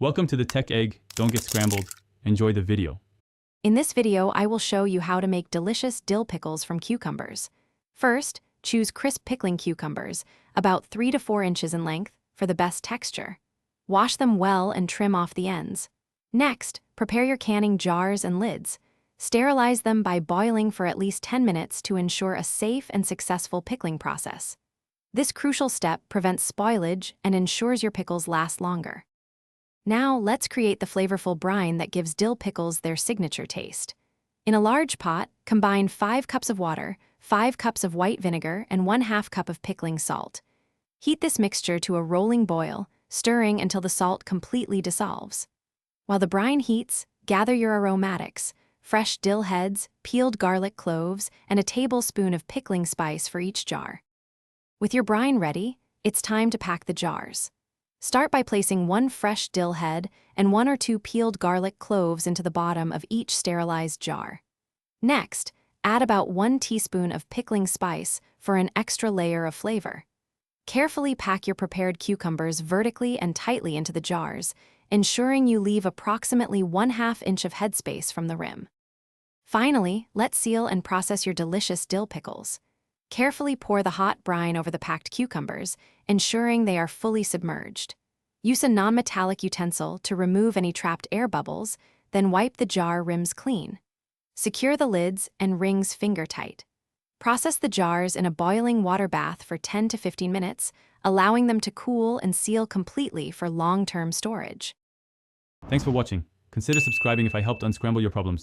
Welcome to the Tech Egg. Don't get scrambled. Enjoy the video. In this video, I will show you how to make delicious dill pickles from cucumbers. First, choose crisp pickling cucumbers, about 3 to 4 inches in length, for the best texture. Wash them well and trim off the ends. Next, prepare your canning jars and lids. Sterilize them by boiling for at least 10 minutes to ensure a safe and successful pickling process. This crucial step prevents spoilage and ensures your pickles last longer. Now, let's create the flavorful brine that gives dill pickles their signature taste. In a large pot, combine 5 cups of water, 5 cups of white vinegar, and 1/2 cup of pickling salt. Heat this mixture to a rolling boil, stirring until the salt completely dissolves. While the brine heats, gather your aromatics, fresh dill heads, peeled garlic cloves, and a tablespoon of pickling spice for each jar. With your brine ready, it's time to pack the jars. Start by placing 1 fresh dill head and 1 or 2 peeled garlic cloves into the bottom of each sterilized jar. Next, add about 1 teaspoon of pickling spice for an extra layer of flavor. Carefully pack your prepared cucumbers vertically and tightly into the jars, ensuring you leave approximately 1/2 inch of headspace from the rim. Finally, let's seal and process your delicious dill pickles. Carefully pour the hot brine over the packed cucumbers, ensuring they are fully submerged. Use a non-metallic utensil to remove any trapped air bubbles, then wipe the jar rims clean. Secure the lids and rings finger-tight. Process the jars in a boiling water bath for 10 to 15 minutes, allowing them to cool and seal completely for long-term storage. Thanks for watching. Consider subscribing if I helped unscramble your problems.